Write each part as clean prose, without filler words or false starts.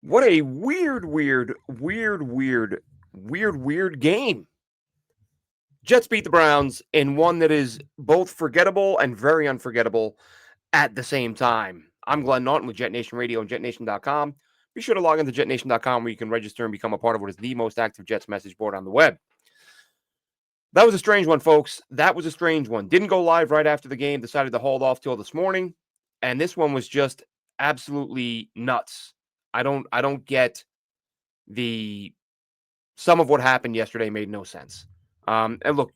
What a weird game. Jets beat the Browns in one that is both forgettable and very unforgettable at the same time. I'm Glenn Naughton with Jet Nation Radio and JetNation.com. Be sure to log into JetNation.com where you can register and become a part of what is the most active Jets message board on the web. That was a strange one, folks. That was a strange one. Didn't go live right after the game, decided to hold off till this morning. And this one was just absolutely nuts. I don't get the some of what happened yesterday made no sense. And look,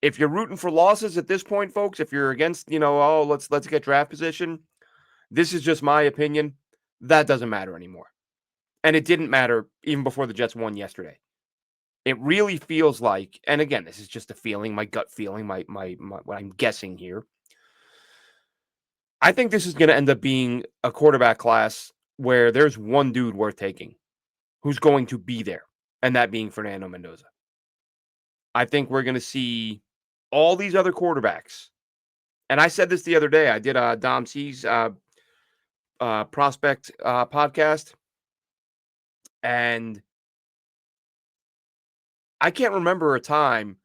if you're rooting for losses at this point, folks, if you're against, oh, let's get draft position, this is just my opinion. That doesn't matter anymore. And it didn't matter even before the Jets won yesterday. It really feels like, and again, this is just a feeling, my gut feeling, my what I'm guessing here. I think this is going to end up being a quarterback class where there's one dude worth taking who's going to be there, and that being Fernando Mendoza. I think we're going to see all these other quarterbacks. And I said this the other day. I did a Dom C's prospect podcast, and I can't remember a time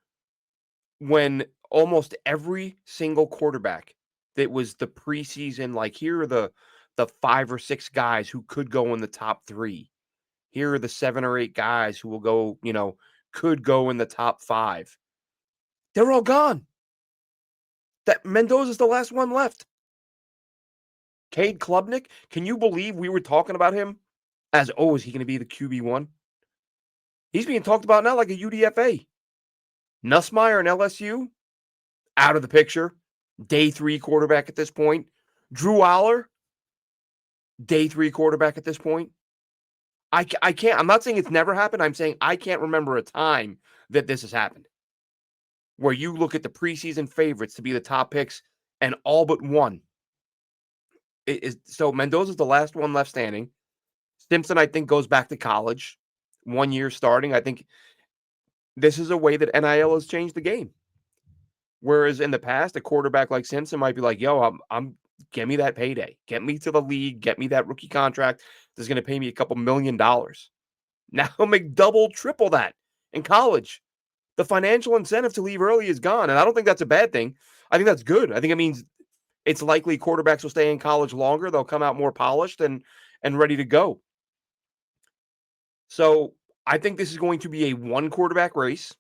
when almost every single quarterback that was the preseason, like here are the 5 or 6 guys who could go in the top 3. Here are the 7 or 8 guys who will go, could go in the top 5. They're all gone. That Mendoza's the last one left. Cade Klubnik, can you believe we were talking about him as, oh, is he going to be the QB1? He's being talked about now like a UDFA. Nussmeier and LSU, out of the picture. Day 3 quarterback at this point. Drew Aller, day 3 quarterback at this point. I can't, I'm not saying it's never happened. I'm saying I can't remember a time that this has happened. Where you look at the preseason favorites to be the top picks and all but one. So Mendoza's the last one left standing. Simpson, I think, goes back to college. 1 year starting. I think this is a way that NIL has changed the game. Whereas in the past, a quarterback like Simpson might be like, yo, I'm get me that payday. Get me to the league. Get me that rookie contract that's going to pay me a couple $1,000,000. Now he'll make double, triple that in college. The financial incentive to leave early is gone. And I don't think that's a bad thing. I think that's good. I think it means it's likely quarterbacks will stay in college longer. They'll come out more polished and ready to go. So I think this is going to be a one quarterback race.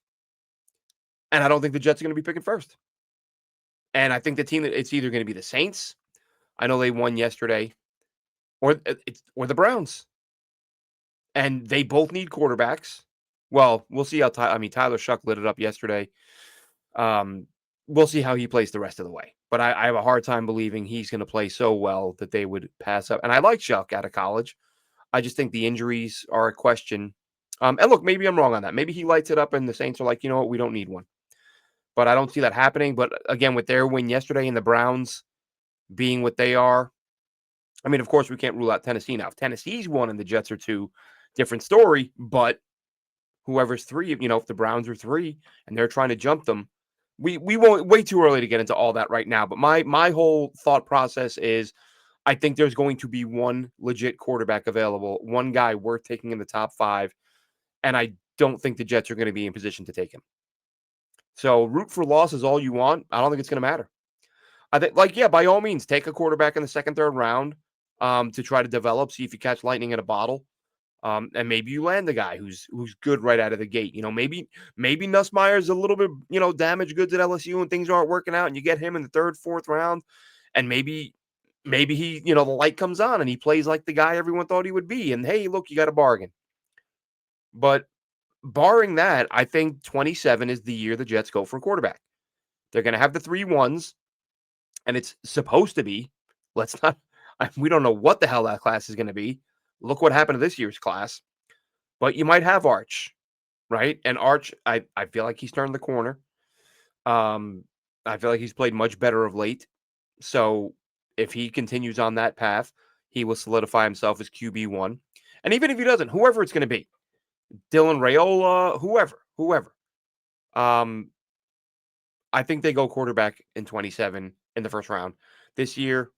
And I don't think the Jets are going to be picking first. And I think the team that it's either going to be the Saints. I know they won yesterday, or the Browns. And they both need quarterbacks. Well, we'll see how Tyler Shuck lit it up yesterday. We'll see how he plays the rest of the way. But I have a hard time believing he's going to play so well that they would pass up. And I like Shuck out of college. I just think the injuries are a question. And look, maybe I'm wrong on that. Maybe he lights it up and the Saints are like, you know what, we don't need one. But I don't see that happening. But again, with their win yesterday and the Browns being what they are, I mean, of course, we can't rule out Tennessee now. If Tennessee's 1 and the Jets are 2, different story. But whoever's 3, if the Browns are 3 and they're trying to jump them, we won't, way too early to get into all that right now. But my whole thought process is I think there's going to be one legit quarterback available, one guy worth taking in the top 5, and I don't think the Jets are going to be in position to take him. So root for losses all you want. I don't think it's going to matter. I think, by all means, take a quarterback in the second, third round to try to develop, see if you catch lightning in a bottle. And maybe you land the guy who's good right out of the gate. Maybe Nussmeier's a little bit, damaged goods at LSU and things aren't working out, and you get him in the third, fourth round, and maybe he, the light comes on and he plays like the guy everyone thought he would be. And hey, look, you got a bargain. But barring that, I think 27 is the year the Jets go for a quarterback. They're going to have the 3 ones, and it's supposed to be. We don't know what the hell that class is going to be. Look what happened to this year's class. But you might have Arch, right? And Arch, I feel like he's turned the corner. I feel like he's played much better of late. So if he continues on that path, he will solidify himself as QB1. And even if he doesn't, whoever it's going to be, Dylan Raiola, whoever. I think they go quarterback in 27 in the first round. This year,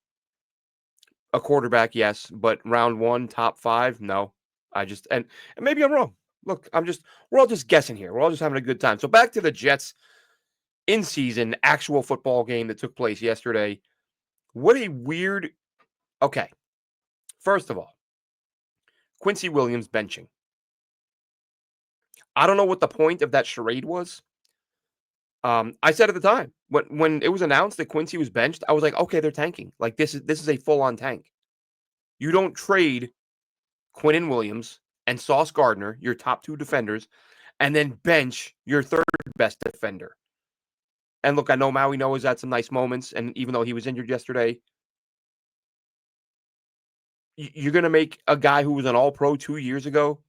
A quarterback, yes, but round 1, top 5, no. And maybe I'm wrong. Look, we're all just guessing here. We're all just having a good time. So back to the Jets in season actual football game that took place yesterday. What a weird. Okay, first of all, Quincy Williams benching. I don't know what the point of that charade was. I said at the time when it was announced that Quincy was benched, I was like, okay, they're tanking. Like this is a full on tank. You don't trade Quinnen Williams and Sauce Gardner, your top 2 defenders, and then bench your third best defender. And look, I know Maui Noah's had some nice moments, and even though he was injured yesterday, you're going to make a guy who was an All-Pro 2 years ago,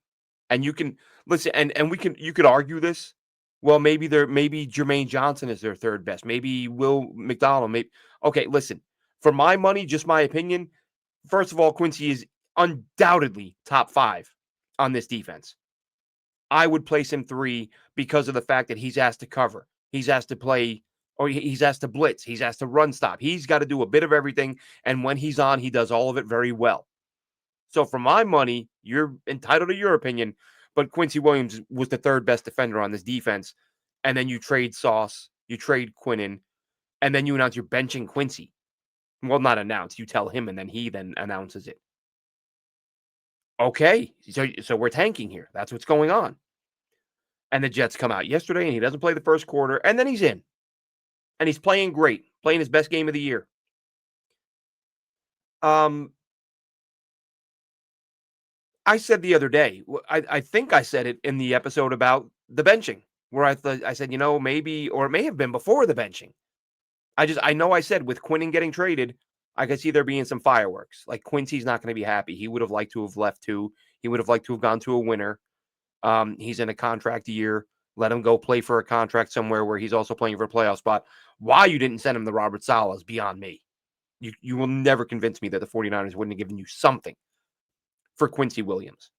and you can listen, and you could argue this. Well, maybe Jermaine Johnson is their third best. Maybe Will McDonald. Maybe okay. Listen, for my money, just my opinion. First of all, Quincy is undoubtedly top 5 on this defense. I would place him 3 because of the fact that he's asked to cover. He's asked to play, or he's asked to blitz. He's asked to run stop. He's got to do a bit of everything. And when he's on, he does all of it very well. So for my money, you're entitled to your opinion, but Quincy Williams was the third best defender on this defense. And then you trade Sauce, you trade Quinnen, and then you announce you're benching Quincy. Well, not announce. You tell him, and then he then announces it. Okay, so we're tanking here. That's what's going on. And the Jets come out yesterday, and he doesn't play the first quarter, and then he's in. And he's playing great, playing his best game of the year. I said the other day, I think I said it in the episode about the benching, where I said, maybe, or it may have been before the benching. I know I said with Quinnen getting traded, I could see there being some fireworks. Like Quincy's not going to be happy. He would have liked to have left too. He would have liked to have gone to a winner. He's in a contract year. Let him go play for a contract somewhere where he's also playing for a playoff spot. Why you didn't send him the Robert Saleh is beyond me. You will never convince me that the 49ers wouldn't have given you something for Quincy Williams.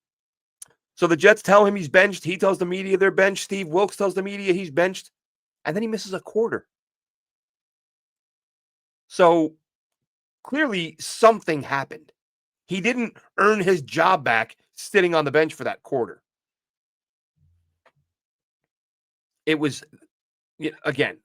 So the Jets tell him he's benched. He tells the media they're benched. Steve Wilks tells the media he's benched. And then he misses a quarter. So clearly something happened. He didn't earn his job back sitting on the bench for that quarter. It was, again,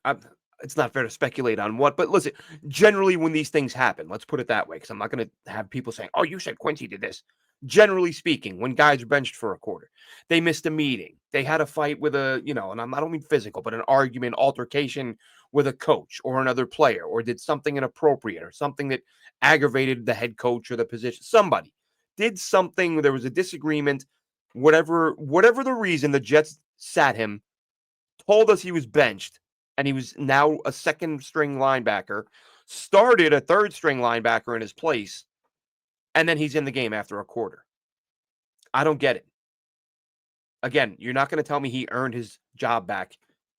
it's not fair to speculate on what, but listen, generally when these things happen, let's put it that way, because I'm not going to have people saying, oh, you said Quincy did this. Generally speaking, when guys are benched for a quarter, they missed a meeting. They had a fight with and I don't mean physical, but an argument, altercation with a coach or another player, or did something inappropriate or something that aggravated the head coach or the position. Somebody did something, there was a disagreement, whatever the reason, the Jets sat him, told us he was benched, and he was now a second string linebacker, started a third string linebacker in his place, and then he's in the game after a quarter. I don't get it. Again, you're not going to tell me he earned his job back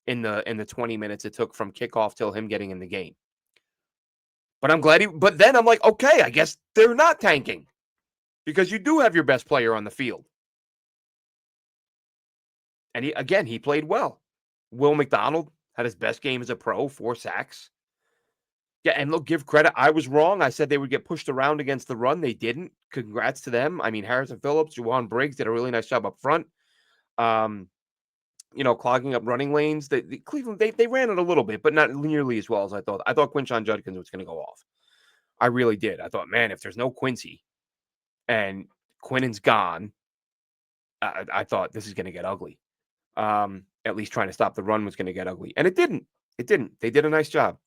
in the 20 minutes it took from kickoff till him getting in the game. But I'm glad but then I'm like, okay, I guess they're not tanking because you do have your best player on the field. And he played well. Will McDonald had his best game as a pro, 4 sacks. Yeah, and look, give credit. I was wrong. I said they would get pushed around against the run. They didn't. Congrats to them. I mean, Harrison Phillips, Juwan Briggs did a really nice job up front. Clogging up running lanes. The Cleveland, they ran it a little bit, but not nearly as well as I thought. I thought Quinshon Judkins was going to go off. I really did. I thought, man, if there's no Quincy and Quinnen's gone, I thought this is going to get ugly. At least trying to stop the run was going to get ugly. And it didn't. It didn't. They did a nice job.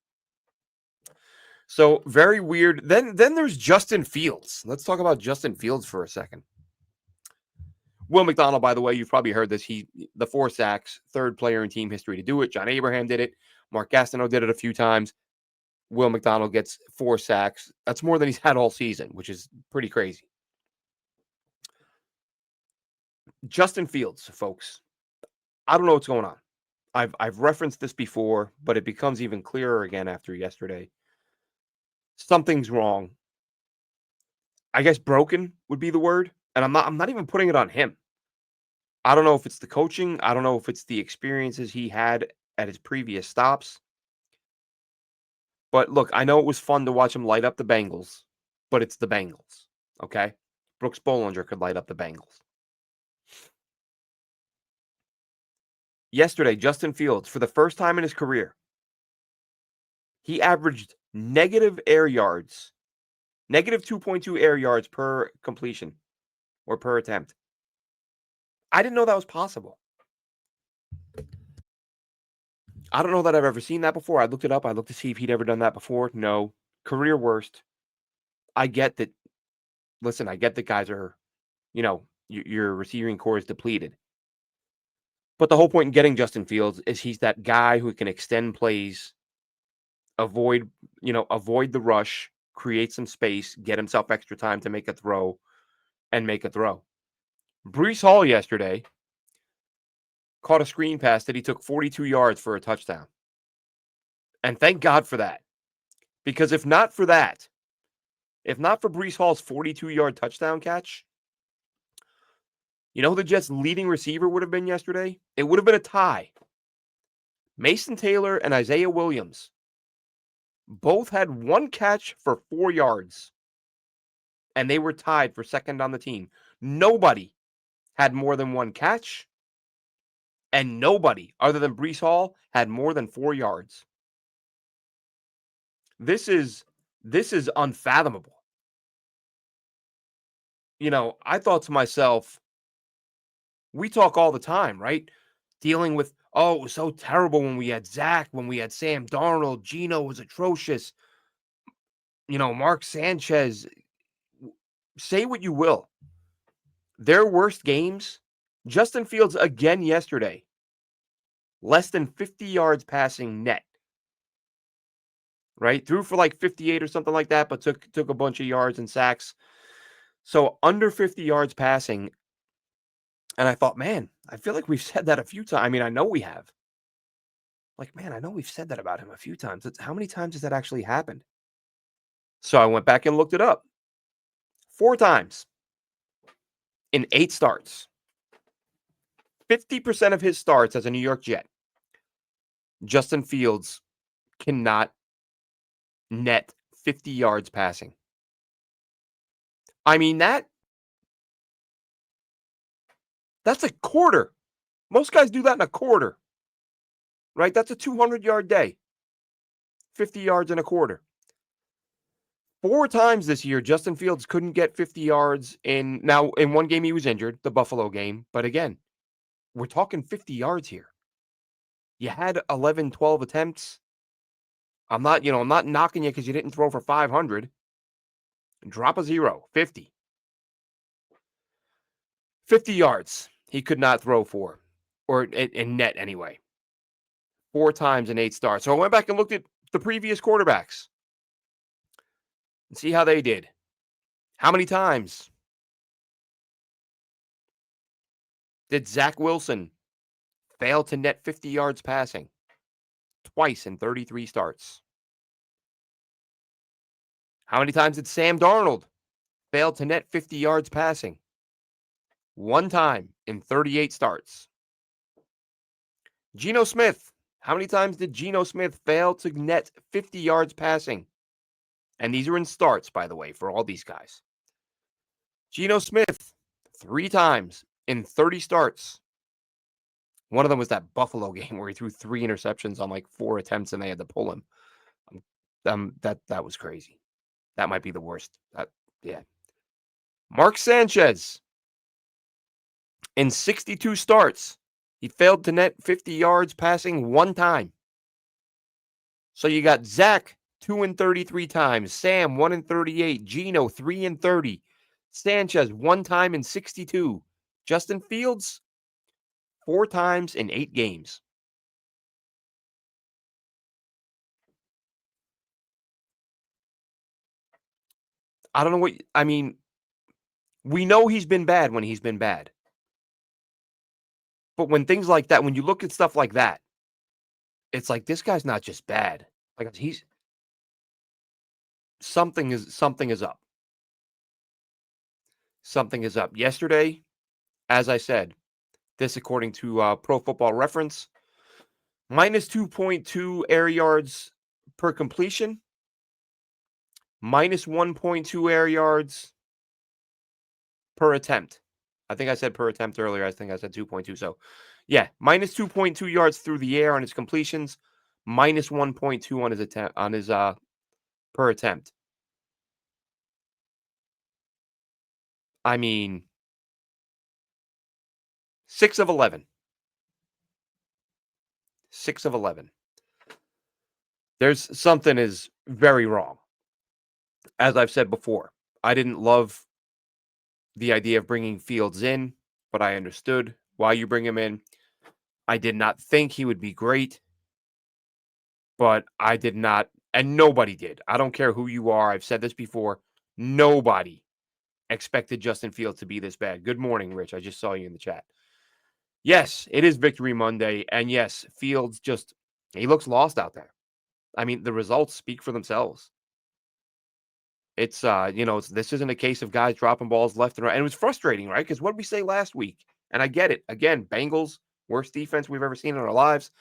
So very weird. Then there's Justin Fields. Let's talk about Justin Fields for a second. Will McDonald, by the way, you've probably heard this. The 4 sacks, third player in team history to do it. John Abraham did it. Mark Gastineau did it a few times. Will McDonald gets 4 sacks. That's more than he's had all season, which is pretty crazy. Justin Fields, folks. I don't know what's going on. I've referenced this before, but it becomes even clearer again after yesterday. Something's wrong. I guess broken would be the word. And I'm not even putting it on him. I don't know if it's the coaching. I don't know if it's the experiences he had at his previous stops. But look, I know it was fun to watch him light up the Bengals. but it's the Bengals. Okay? Brooks Bollinger could light up the Bengals. Yesterday, Justin Fields, for the first time in his career, he averaged negative air yards, negative 2.2 air yards per completion or per attempt. I didn't know that was possible. I don't know that I've ever seen that before. I looked it up. I looked to see if he'd ever done that before. No. Career worst. I get that. Listen, I get that guys are, your receiving core is depleted. But the whole point in getting Justin Fields is he's that guy who can extend plays, avoid the rush, create some space, get himself extra time to make a throw, and make a throw. Breece Hall yesterday caught a screen pass that he took 42 yards for a touchdown. And thank God for that. Because if not for Breece Hall's 42-yard touchdown catch, you know who the Jets' leading receiver would have been yesterday? It would have been a tie. Mason Taylor and Isaiah Williams both had one catch for 4 yards, and they were tied for second on the team. Nobody had more than one catch, and nobody other than Breece Hall had more than 4 yards. This is unfathomable. I thought to myself, we talk all the time, right? Dealing with, it was so terrible when we had Zach, when we had Sam Darnold, Geno was atrocious. Mark Sanchez, say what you will. Their worst games, Justin Fields again yesterday, less than 50 yards passing net. Right? Threw for like 58 or something like that, but took a bunch of yards and sacks. So under 50 yards passing. And I thought, man, I feel like we've said that a few times. I mean, I know we have. Like, man, I know we've said that about him a few times. How many times has that actually happened? So I went back and looked it up. 4 times in 8 starts. 50% of his starts as a New York Jet, Justin Fields cannot net 50 yards passing. I mean, that's a quarter. Most guys do that in a quarter, right? That's a 200-yard day. 50 yards in a quarter. 4 times this year, Justin Fields couldn't get 50 yards in one game he was injured, the Buffalo game. But again, we're talking 50 yards here. You had 11, 12 attempts. I'm not knocking you because you didn't throw for 500. Drop a 0, 50. 50 yards he could not throw for, or in net anyway. 4 times in 8 starts. So I went back and looked at the previous quarterbacks and see how they did. How many times did Zach Wilson fail to net 50 yards passing? Twice in 33 starts. How many times did Sam Darnold fail to net 50 yards passing? 1 time in 38 starts. Geno Smith. How many times did Geno Smith fail to net 50 yards passing? And these are in starts, by the way, for all these guys. Geno Smith, 3 times in 30 starts. One of them was that Buffalo game where he threw 3 interceptions on like 4 attempts and they had to pull him. That was crazy. That might be the worst. Yeah. Mark Sanchez, in 62 starts, he failed to net 50 yards passing 1 time. So you got Zach 2 in 33 times, Sam 1 in 38, Geno 3 in 30, Sanchez 1 time in 62, Justin Fields 4 times in 8 games. I don't know we know he's been bad when he's been bad. But when things like that, when you look at stuff like that, it's like this guy's not just bad. Like something is up. Something is up. Yesterday, as I said, this according to Pro Football Reference, minus 2.2 air yards per completion, minus 1.2 air yards per attempt. I think I said per attempt earlier. I think I said 2.2. So, yeah, minus 2.2 yards through the air on his completions, minus 1.2 on his attempt on his per attempt. I mean, 6 of 11. 6 of 11. There's something is very wrong. As I've said before, I didn't love the idea of bringing Fields in, but I understood why you bring him in. I did not think he would be great, but I did not, and nobody did. I don't care who you are. I've said this before. Nobody expected Justin Fields to be this bad. Good morning, Rich. I just saw you in the chat. Yes, it is Victory Monday. And yes, Fields he looks lost out there. I mean, the results speak for themselves. It's, this isn't a case of guys dropping balls left and right. And it was frustrating, right? Because what did we say last week? And I get it. Again, Bengals, worst defense we've ever seen in our lives.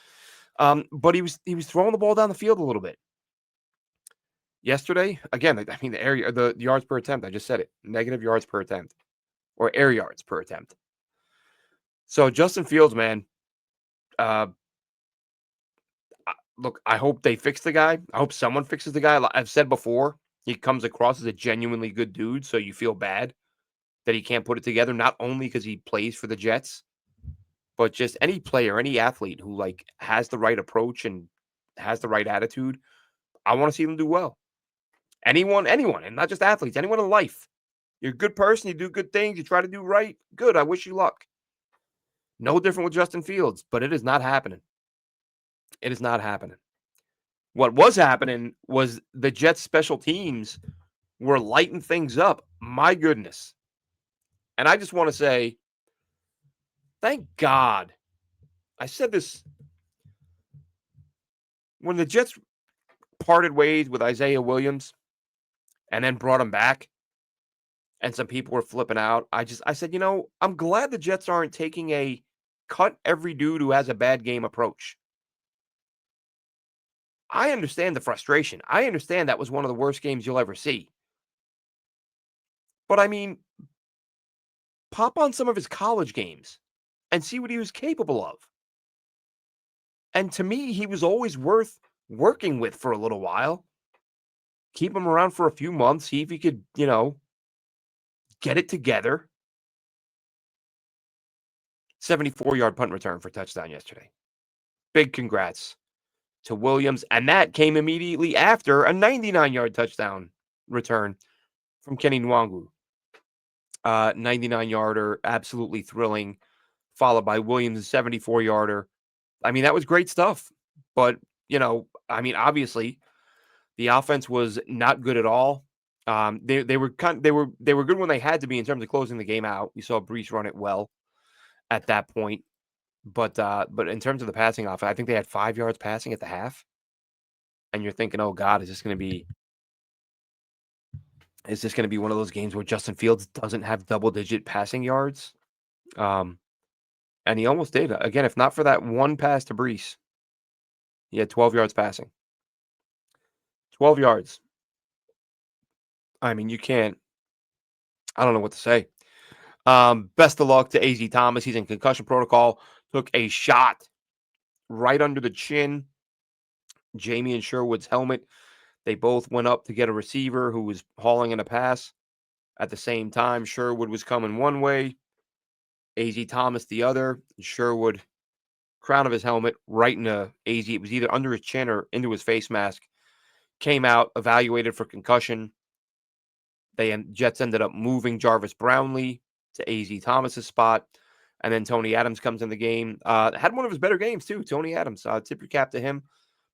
But he was throwing the ball down the field a little bit. Yesterday, again, I mean, the yards per attempt, I just said it, negative yards per attempt or air yards per attempt. So Justin Fields, man, look, I hope they fix the guy. I hope someone fixes the guy. I've said before, he comes across as a genuinely good dude, so you feel bad that he can't put it together, not only because he plays for the Jets, but just any player, any athlete who has the right approach and has the right attitude. I want to see them do well. Anyone, and not just athletes, anyone in life. You're a good person, you do good things, you try to do right. Good. I wish you luck. No different with Justin Fields, but it is not happening. It is not happening. What was happening was the Jets special teams were lighting things up. My goodness. And I just want to say, thank God. I said this when the Jets parted ways with Isaiah Williams and then brought him back, and some people were flipping out. I said, I'm glad the Jets aren't taking a cut every dude who has a bad game approach. I understand the frustration. I understand that was one of the worst games you'll ever see. But I mean, pop on some of his college games and see what he was capable of. And to me, he was always worth working with for a little while. Keep him around for a few months, see if he could, get it together. 74-yard punt return for touchdown yesterday. Big congrats to Williams. And that came immediately after a 99-yard touchdown return from Kenny Nwangu. 99-yarder, absolutely thrilling, followed by Williams' 74-yarder. I mean, that was great stuff. But, obviously, the offense was not good at all. They were good when they had to be in terms of closing the game out. We saw Brees run it well at that point. But in terms of the passing offense, I think they had 5 yards passing at the half. And you're thinking, oh God, is this going to be one of those games where Justin Fields doesn't have double-digit passing yards? And he almost did. Again, if not for that one pass to Brees, he had 12 yards passing. 12 yards. I mean, I don't know what to say. Best of luck to A.Z. Thomas. He's in concussion protocol. Took a shot right under the chin. Jamie and Sherwood's helmet. They both went up to get a receiver who was hauling in a pass. At the same time, Sherwood was coming one way, A.Z. Thomas the other. Sherwood, crown of his helmet, right into A.Z. It was either under his chin or into his face mask. Came out, evaluated for concussion. Jets ended up moving Jarvis Brownlee to A.Z. Thomas's spot. And then Tony Adams comes in the game. Had one of his better games, too. Tony Adams. Tip your cap to him.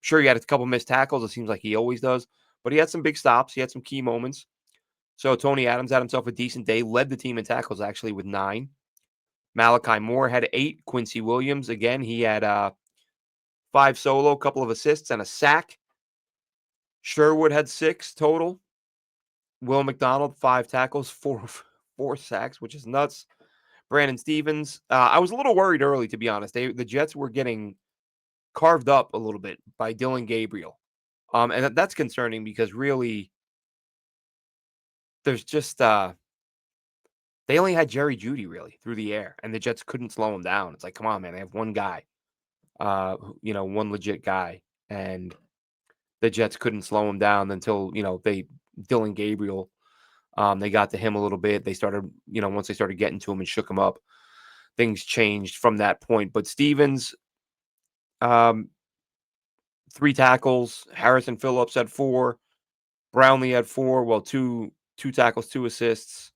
Sure, he had a couple missed tackles. It seems like he always does. But he had some big stops. He had some key moments. So Tony Adams had himself a decent day. Led the team in tackles, actually, with 9. Malachi Moore had 8. Quincy Williams, again, he had 5 solo, a couple of assists, and a sack. Sherwood had 6 total. Will McDonald, 5 tackles, 4 sacks, which is nuts. Brandon Stevens. I was a little worried early, to be honest. The Jets were getting carved up a little bit by Dillon Gabriel. And that's concerning because really there's just they only had Jerry Jeudy really through the air, and the Jets couldn't slow him down. It's like, come on, man, they have one guy, one legit guy, and the Jets couldn't slow him down until they Dylan Gabriel. They got to him a little bit. They started, once they started getting to him and shook him up, things changed from that point. But Stevens, 3 tackles. Harrison Phillips had 4. Brownlee had 4. Well, two tackles, 2 assists,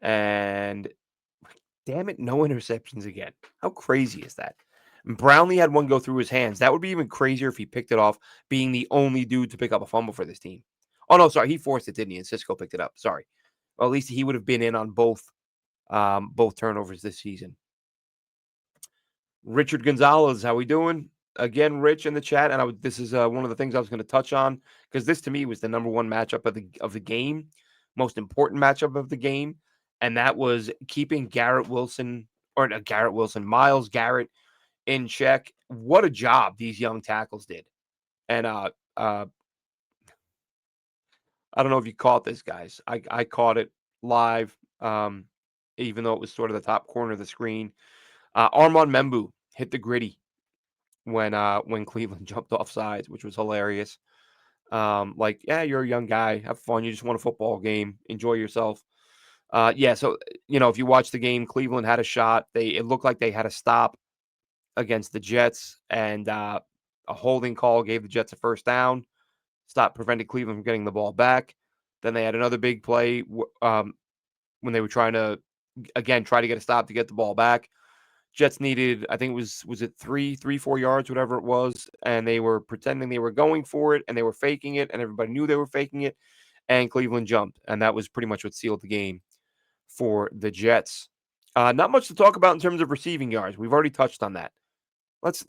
and damn it, no interceptions again. How crazy is that? And Brownlee had 1 go through his hands. That would be even crazier if he picked it off, being the only dude to pick up a fumble for this team. Oh no, sorry, he forced it, didn't he? And Cisco picked it up. Sorry. Well, at least he would have been in on both turnovers this season. Richard Gonzalez, how we doing? Again, Rich in the chat, and this is one of the things I was going to touch on, because this to me was the number 1 matchup of the game, most important matchup of the game, and that was keeping Myles Garrett in check. What a job these young tackles did, and I don't know if you caught this, guys. I caught it live, even though it was sort of the top corner of the screen. Armand Membu hit the gritty when Cleveland jumped off sides, which was hilarious. Yeah, you're a young guy. Have fun. You just won a football game. Enjoy yourself. So, if you watch the game, Cleveland had a shot. It looked like they had a stop against the Jets, and a holding call gave the Jets a first down, prevented Cleveland from getting the ball back. Then they had another big play when they were trying to, again, try to get a stop to get the ball back. Jets needed, I think it was it 4 yards, whatever it was, and they were pretending they were going for it, and they were faking it, and everybody knew they were faking it, and Cleveland jumped, and that was pretty much what sealed the game for the Jets. Not much to talk about in terms of receiving yards. We've already touched on that. Let's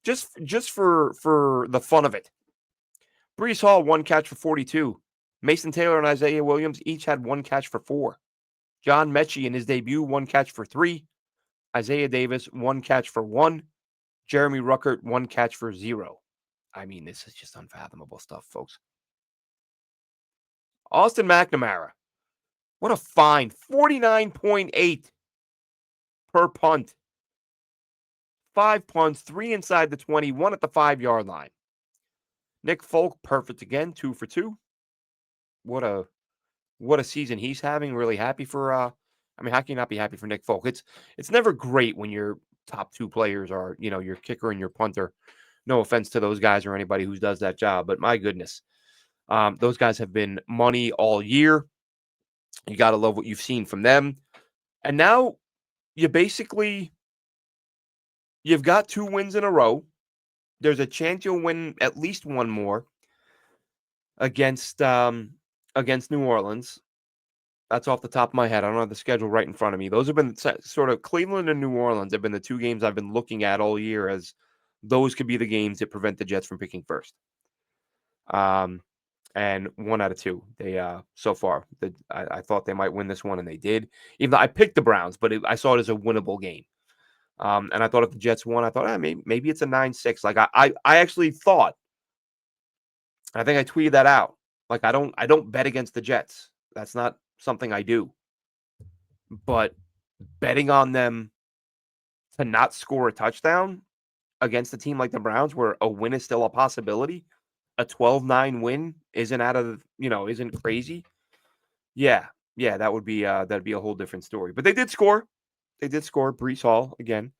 just for the fun of it. Breece Hall, 1 catch for 42. Mason Taylor and Isaiah Williams each had 1 catch for 4. John Mechie in his debut, 1 catch for 3. Isaiah Davis, 1 catch for 1. Jeremy Ruckert, 1 catch for 0. I mean, this is just unfathomable stuff, folks. Austin McNamara, what a find. 49.8 per punt. 5 punts, 3 inside the 20, 1 at the 5-yard line. Nick Folk, perfect again, 2 for 2. What a season he's having. Really happy for how can you not be happy for Nick Folk? It's never great when your top 2 players are, your kicker and your punter. No offense to those guys or anybody who does that job, but my goodness. Those guys have been money all year. You got to love what you've seen from them. And now you've got 2 wins in a row. There's a chance you'll win at least 1 more against New Orleans. That's off the top of my head. I don't have the schedule right in front of me. Those have been sort of Cleveland and New Orleans have been the 2 games I've been looking at all year as those could be the games that prevent the Jets from picking first. And 1 out of 2 they so far. I thought they might win this one, and they did. Even though I picked the Browns, but I saw it as a winnable game. And I thought if the Jets won, I thought maybe it's a 9-6. Like I actually thought. I think I tweeted that out. Like I don't bet against the Jets. That's not something I do. But betting on them to not score a touchdown against a team like the Browns, where a win is still a possibility, a 12-9 win isn't crazy. Yeah, that'd be a whole different story. But they did score. Breece Hall again.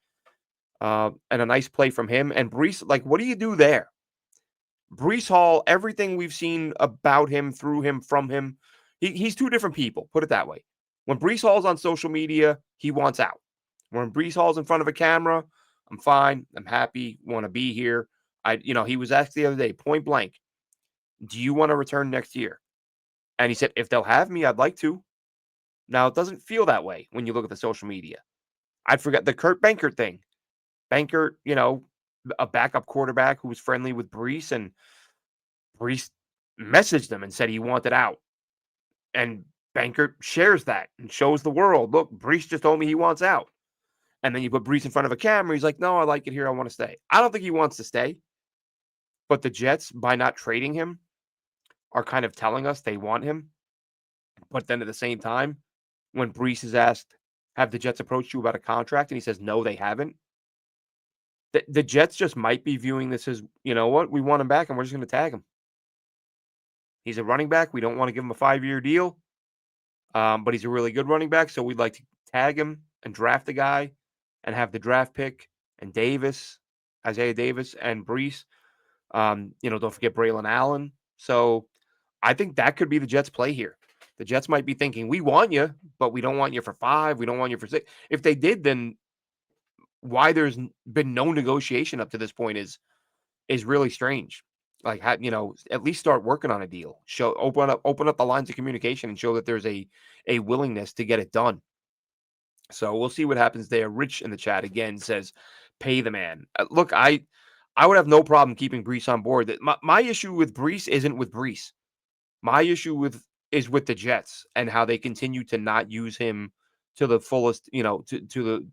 And a nice play from him. And Breece, like, what do you do there? Breece Hall, everything we've seen about him, through him, from him, he's 2 different people, put it that way. When Breece Hall's on social media, he wants out. When Breece Hall's in front of a camera, I'm fine. I'm happy. Want to be here. He was asked the other day, point blank, do you want to return next year? And he said, if they'll have me, I'd like to. Now, it doesn't feel that way when you look at the social media. I'd forget the Kurt Benkert thing. Benkert, a backup quarterback who was friendly with Breece, and Breece messaged him and said he wanted out. And Benkert shares that and shows the world, look, Breece just told me he wants out. And then you put Breece in front of a camera, he's like, no, I like it here, I want to stay. I don't think he wants to stay. But the Jets, by not trading him, are kind of telling us they want him. But then at the same time, when Brees is asked, have the Jets approached you about a contract? And he says, no, they haven't. The Jets just might be viewing this as, you know what, we want him back and we're just going to tag him. He's a running back. We don't want to give him a 5-year deal, but he's a really good running back. So we'd like to tag him and draft the guy and have the draft pick and Davis, Isaiah Davis and Brees. Don't forget Braylon Allen. So I think that could be the Jets' play here. The Jets might be thinking, we want you, but we don't want you for 5. We don't want you for 6. If they did, then why there's been no negotiation up to this point is really strange. Like, at least start working on a deal. Open up the lines of communication and show that there's a willingness to get it done. So we'll see what happens there. Rich in the chat again says, pay the man. Look, I would have no problem keeping Brees on board. My issue with Brees isn't with Brees. My issue is with the Jets and how they continue to not use him to the fullest, to the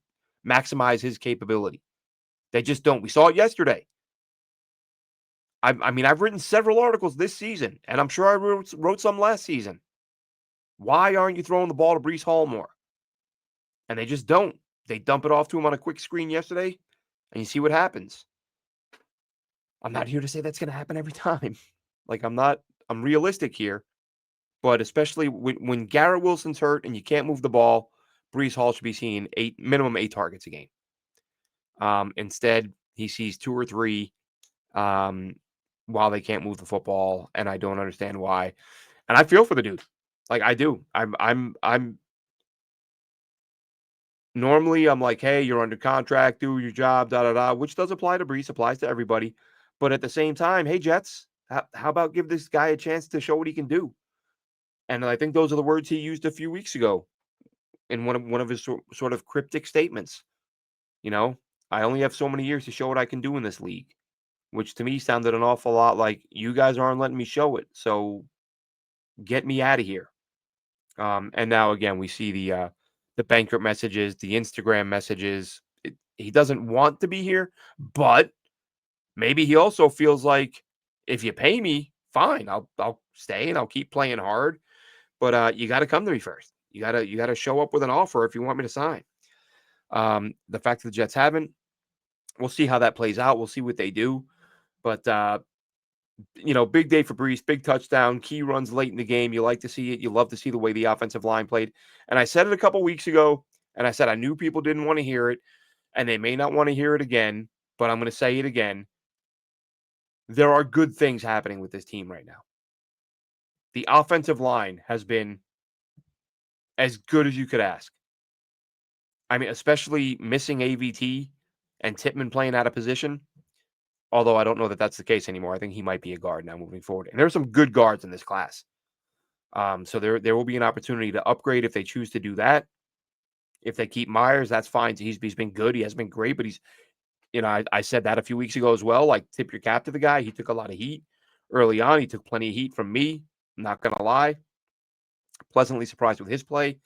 maximize his capability. They just don't. We saw it yesterday. I mean, I've written several articles this season, and I'm sure I wrote some last season. Why aren't you throwing the ball to Brees Hall more? And they just don't. They dump it off to him on a quick screen yesterday, and you see what happens. I'm not here to say that's going to happen every time. I'm realistic here. But especially when Garrett Wilson's hurt and you can't move the ball, Brees Hall should be seeing minimum 8 targets a game. Instead, he sees 2 or 3 while they can't move the football, and I don't understand why. And I feel for the dude. Like, I do. I'm normally I'm like, hey, you're under contract, do your job, da da da, which does apply to Brees, applies to everybody. But at the same time, hey Jets, how about give this guy a chance to show what he can do? And I think those are the words he used a few weeks ago in one of his sort of cryptic statements. I only have so many years to show what I can do in this league, which to me sounded an awful lot like you guys aren't letting me show it. So get me out of here. And now again, we see the bankrupt messages, the Instagram messages. He doesn't want to be here, but maybe he also feels like if you pay me, fine, I'll stay and I'll keep playing hard. But you got to come to me first. You gotta show up with an offer if you want me to sign. The fact that the Jets haven't, we'll see how that plays out. We'll see what they do. But big day for Brees, big touchdown, key runs late in the game. You like to see it. You love to see the way the offensive line played. And I said it a couple weeks ago, and I said I knew people didn't want to hear it, and they may not want to hear it again, but I'm going to say it again. There are good things happening with this team right now. The offensive line has been as good as you could ask. I mean, especially missing AVT and Tippmann playing out of position. Although I don't know that that's the case anymore. I think he might be a guard now moving forward. And there's some good guards in this class. So there will be an opportunity to upgrade if they choose to do that. If they keep Myers, that's fine. He's been good. He has been great, but he's, I said that a few weeks ago as well. Like, tip your cap to the guy. He took a lot of heat early on. He took plenty of heat from me. I'm not going to lie. Pleasantly surprised with his play.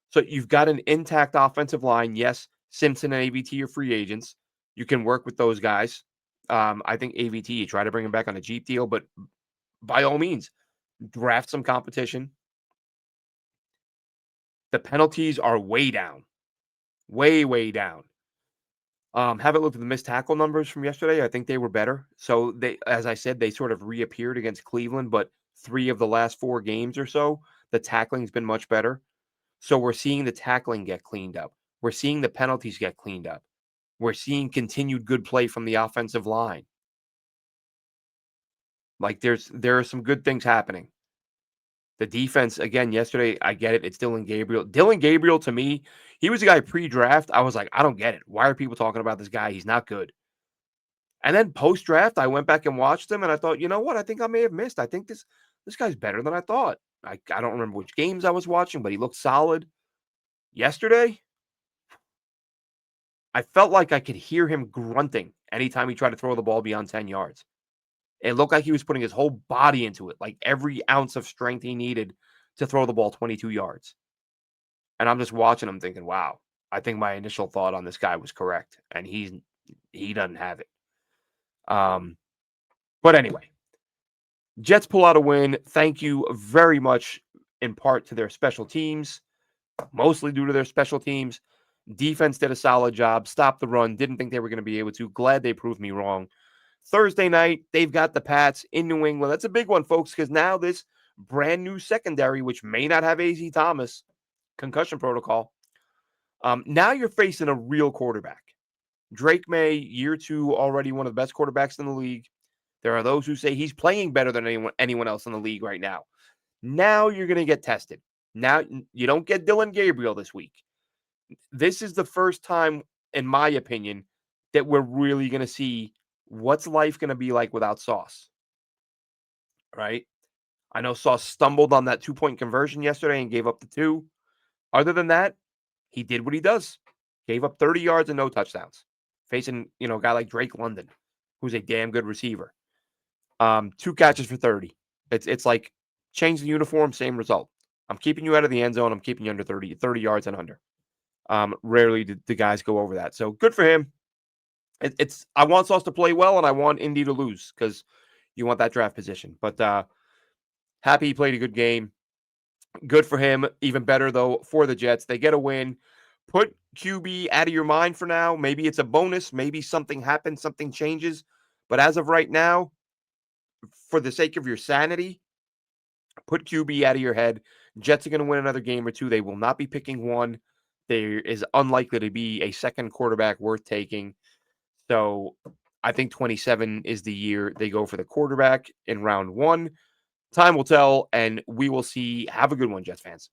So you've got an intact offensive line. Yes, Simpson and AVT are free agents. You can work with those guys. I think AVT, you try to bring him back on a cheap deal, but by all means, draft some competition. The penalties are way down. Way, way down. Haven't looked at the missed tackle numbers from yesterday. I think they were better. So as I said, they sort of reappeared against Cleveland, but 3 of the last 4 games or so, the tackling's been much better. So we're seeing the tackling get cleaned up. We're seeing the penalties get cleaned up. We're seeing continued good play from the offensive line. Like, there are some good things happening. The defense, again, yesterday, I get it. It's Dillon Gabriel. Dillon Gabriel, to me, he was a guy pre-draft. I was like, I don't get it. Why are people talking about this guy? He's not good. And then post-draft, I went back and watched him, and I thought, you know what? I think I may have missed. I think this guy's better than I thought. I don't remember which games I was watching, but he looked solid. Yesterday, I felt like I could hear him grunting anytime he tried to throw the ball beyond 10 yards. It looked like he was putting his whole body into it, like every ounce of strength he needed to throw the ball 22 yards. And I'm just watching him thinking, wow, I think my initial thought on this guy was correct. And he doesn't have it. But anyway, Jets pull out a win. Thank you very much, in part to their special teams, mostly due to their special teams. Defense did a solid job, stopped the run, didn't think they were going to be able to. Glad they proved me wrong. Thursday night, they've got the Pats in New England. That's a big one, folks, because now this brand new secondary, which may not have AZ Thomas, concussion protocol, now you're facing a real quarterback. Drake May, year two, already one of the best quarterbacks in the league. There are those who say he's playing better than anyone else in the league right now. Now you're going to get tested. Now you don't get Dylan Gabriel this week. This is the first time, in my opinion, that we're really going to see what's life going to be like without Sauce. Right? I know Sauce stumbled on that 2-point conversion yesterday and gave up the 2. Other than that, he did what he does. Gave up 30 yards and no touchdowns. Facing, a guy like Drake London, who's a damn good receiver. 2 catches for 30. It's like change the uniform, same result. I'm keeping you out of the end zone. I'm keeping you under 30 yards and under. Rarely do the guys go over that. So good for him. I want Sauce to play well, and I want Indy to lose because you want that draft position. But happy he played a good game. Good for him. Even better, though, for the Jets. They get a win. Put QB out of your mind for now. Maybe it's a bonus. Maybe something happens, something changes. But as of right now, for the sake of your sanity, put QB out of your head. Jets are going to win another game or two. They will not be picking one. There is unlikely to be a second quarterback worth taking. So I think 27 is the year they go for the quarterback in round 1. Time will tell, and we will see. Have a good one, Jets fans.